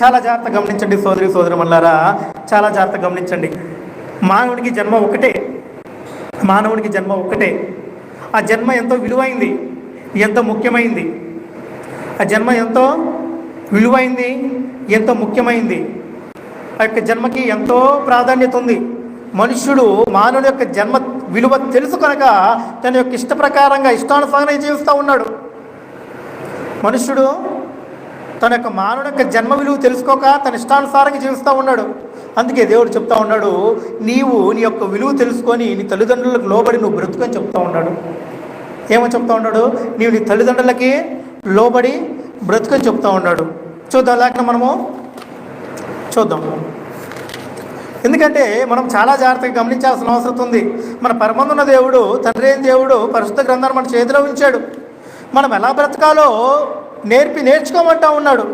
చాలా జాగ్రత్తగా గమనించండి సోదరిమణులారా, చాలా జాగ్రత్తగా గమనించండి. మానవుడికి జన్మ ఒకటే. ఆ జన్మ ఎంతో విలువైంది, ఎంతో ముఖ్యమైంది. ఆ జన్మ ఎంతో విలువైంది, ఎంతో ముఖ్యమైంది. ఆ యొక్క జన్మకి ఎంతో ప్రాధాన్యత ఉంది. మానవుడి యొక్క జన్మ విలువ తెలుసు కనుక తన యొక్క ఇష్ట ప్రకారంగా ఇష్టానుసారంగా జీవిస్తూ ఉన్నాడు. మనుష్యుడు తన యొక్క మానవుడి యొక్క జన్మ విలువ తెలుసుకోక తన ఇష్టానుసారంగా జీవిస్తూ ఉన్నాడు. అందుకే దేవుడు చెప్తా ఉన్నాడు, నీవు నీ యొక్క విలువ తెలుసుకొని నీ తల్లిదండ్రులకు లోబడి నువ్వు బ్రతుకని చెప్తా ఉన్నాడు. ఏమని చెప్తా ఉన్నాడు? నీవు నీ తల్లిదండ్రులకి లోబడి బ్రతుకని చెప్తా ఉన్నాడు. చూద్దాం, లేక మనము చూద్దాం. ఎందుకంటే మనం చాలా జాగ్రత్తగా గమనించాల్సిన అవసరం ఉంది. మన పరమందున్న దేవుడు, తండ్రి అయిన దేవుడు పరిశుద్ధ గ్రంథాన్ని మన చేతిలో ఉంచాడు. మనం ఎలా బ్రతకాలో నేర్చుకోమంటా ఉన్నాడు.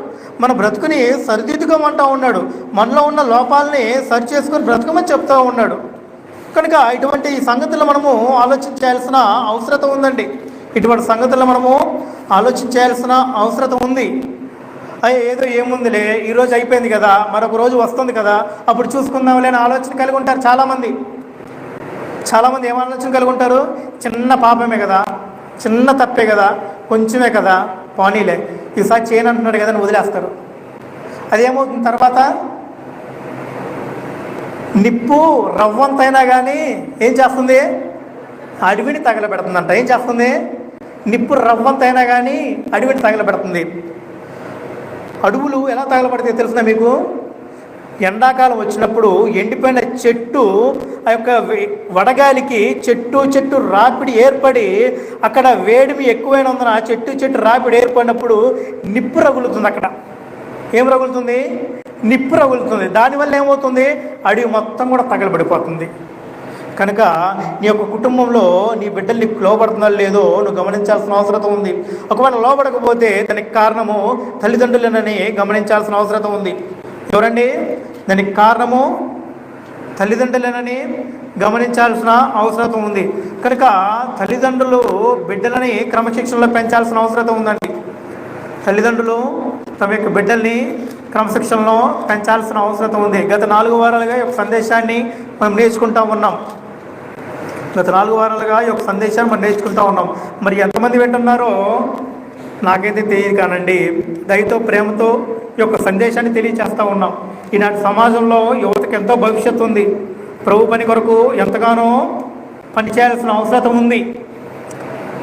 మన బ్రతుకుని సరిదిద్దుకోమంటా ఉన్నాడు. మనలో ఉన్న లోపాలని సరి చేసుకొని బ్రతకమని చెప్తూ ఉన్నాడు. కనుక ఇటువంటి సంగతులు మనము ఆలోచించాల్సిన అవసరం ఉందండి. ఇటువంటి సంగతులు మనము ఆలోచించాల్సిన అవసరం ఉంది. ఏదో ఏముందిలే, ఈరోజు అయిపోయింది కదా, మరొక రోజు వస్తుంది కదా, అప్పుడు చూసుకుందాంలే అని ఆలోచన కలిగి ఉంటారు చాలామంది. ఏం ఆలోచన కలిగి ఉంటారు? చిన్న పాపమే కదా, చిన్న తప్పే కదా, కొంచెమే కదా, పోనీలే ఈసారి చేయను అంటున్నాడు కదా అని వదిలేస్తారు. అదేమవుతుంది తర్వాత? నిప్పు రవ్వంతైనా కానీ ఏం చేస్తుంది? అడవిని తగలబెడుతుందంట. ఏం చేస్తుంది? నిప్పు రవ్వంతైనా కానీ అడవిని తగలబెడుతుంది. అడవులు ఎలా తగలబడతాయి తెలుసునా మీకు? ఎండాకాలం వచ్చినప్పుడు ఎండిపోయిన చెట్టు ఆ యొక్క వడగాలికి చెట్టు రాపిడి ఏర్పడి అక్కడ వేడిమి ఎక్కువైనందున చెట్టు రాపిడి ఏర్పడినప్పుడు నిప్పు రగులుతుంది. అక్కడ ఏం రగులుతుంది? నిప్పు రగులుతుంది. దానివల్ల ఏమవుతుంది? అడవి మొత్తం కూడా తగలబడిపోతుంది. కనుక నీ యొక్క కుటుంబంలో నీ బిడ్డలు నీకు లోబడుతుందో లేదో నువ్వు గమనించాల్సిన అవసరం ఉంది. ఒకవేళ లోబడకపోతే దానికి కారణము తల్లిదండ్రులనని గమనించాల్సిన అవసరం ఉంది. ఎవరండి? దానికి కారణము తల్లిదండ్రులనని గమనించాల్సిన అవసరం ఉంది. కనుక తల్లిదండ్రులు బిడ్డలని క్రమశిక్షణలో పెంచాల్సిన అవసరం ఉందండి. తల్లిదండ్రులు తమ యొక్క బిడ్డల్ని క్రమశిక్షణలో పెంచాల్సిన అవసరం ఉంది. గత 4 వారాలుగా ఈ యొక్క సందేశాన్ని మనం నేర్చుకుంటూ ఉన్నాం. మరి ఎంతమంది వింటున్నారో నాకైతే తెలియదు కానండి. దయతో ప్రేమతో ఈ యొక్క సందేశాన్ని తెలియచేస్తూ ఉన్నాం. ఈనాటి సమాజంలో యువతకు ఎంతో భవిష్యత్తు ఉంది. ప్రభు పని కొరకు ఎంతగానో పనిచేయాల్సిన అవసరం ఉంది.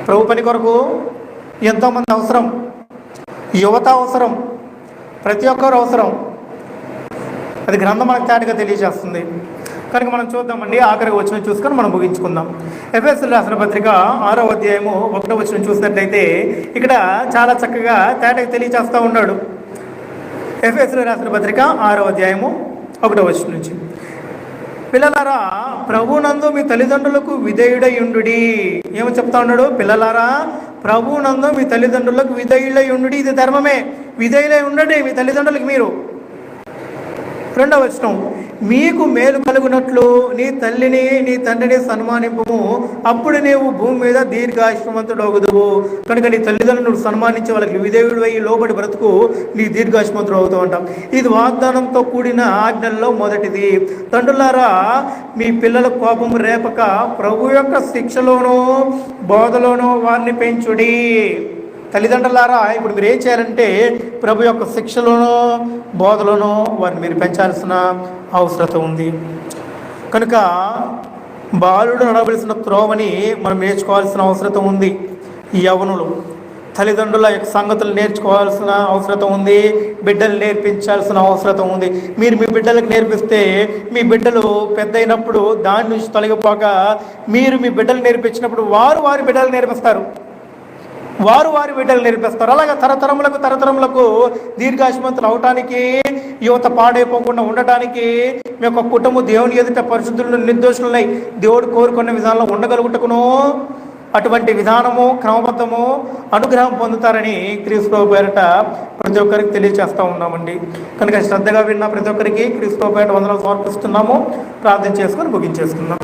ప్రభు పని కొరకు ఎంతోమంది అవసరం, యువత అవసరం, ప్రతి ఒక్కరు అవసరం. అది గ్రంథం మనకు తేటగా తెలియజేస్తుంది. కనుక మనం చూద్దామండి. ఆఖరికి వచనం చూసుకొని మనం ముగించుకుందాం. ఎఫెసీయులకు రాసిన పత్రిక 6వ అధ్యాయము 1వ వచనం చూసినట్లయితే ఇక్కడ చాలా చక్కగా తేటగా తెలియజేస్తూ ఉన్నాడు. ఎఫెసీయులకు రాసిన పత్రిక 6వ అధ్యాయము 1వ వచనం నుంచి, పిల్లలారా ప్రభువునందు మీ తల్లిదండ్రులకు విధేయుడయుండుడి. ఏమో చెప్తా ఉన్నాడు? పిల్లలారా ప్రభువునందు మీ తల్లిదండ్రులకు విధేయుడయుండుడి. ఇది ధర్మమే. విధేయులై ఉండండి మీ తల్లిదండ్రులకు మీరు. 2వ వచనం, మీకు మేలు కలుగునట్లు నీ తల్లిని నీ తండ్రిని సన్మానింపుము, అప్పుడు నీవు భూమి మీద దీర్ఘాయుష్మంతుడవుదువు. కనుక నీ తల్లిదండ్రులను సన్మానించి వాళ్ళకి విధేయుడు అయ్యి లోబడి బ్రతుకు, నీ దీర్ఘాయుష్మంతుడు అవుతూ ఉంటాం. ఇది వాగ్దానంతో కూడిన ఆజ్ఞల్లో మొదటిది. తండ్రులారా మీ పిల్లల కోపము రేపక ప్రభు యొక్క శిక్షలోనూ బోధలోనూ వారిని పెంచుడి. తల్లిదండ్రులారా ఇప్పుడు మీరు ఏం చేయాలంటే ప్రభు యొక్క శిక్షలోనో బోధలోనో వారిని మీరు పెంచాల్సిన అవసరం ఉంది. కనుక బాలుడు నడవలసిన త్రోవని మనం నేర్చుకోవాల్సిన అవసరం ఉంది. యవ్వనులు తల్లిదండ్రుల యొక్క సంగతులు నేర్చుకోవాల్సిన అవసరం ఉంది. బిడ్డలు నేర్పించాల్సిన అవసరం ఉంది. మీరు మీ బిడ్డలకు నేర్పిస్తే మీ బిడ్డలు పెద్ద అయినప్పుడు దాని నుంచి తొలగిపోక మీరు మీ బిడ్డలు నేర్పించినప్పుడు వారి బిడ్డలు నేర్పిస్తారు. అలాగే తరతరములకు దీర్ఘాయుష్మంతులు అవటానికి, యువత పాడైపోకుండా ఉండటానికి, మీ యొక్క కుటుంబం దేవుని ఎదుట పరిశుద్ధులను నిర్దోషులై దేవుడు కోరుకున్న విధానంలో ఉండగలుగుటకును అటువంటి విధానము క్రమబద్ధము అనుగ్రహం పొందుతారని క్రీస్తు పేరిట ప్రతి ఒక్కరికి తెలియజేస్తూ ఉన్నామండి. కనుక శ్రద్ధగా విన్న ప్రతి ఒక్కరికి క్రీస్తు పేరిట వందనాలు సమర్పిస్తున్నాము. ప్రార్థన చేసుకొని ముగించేసుకుందాం.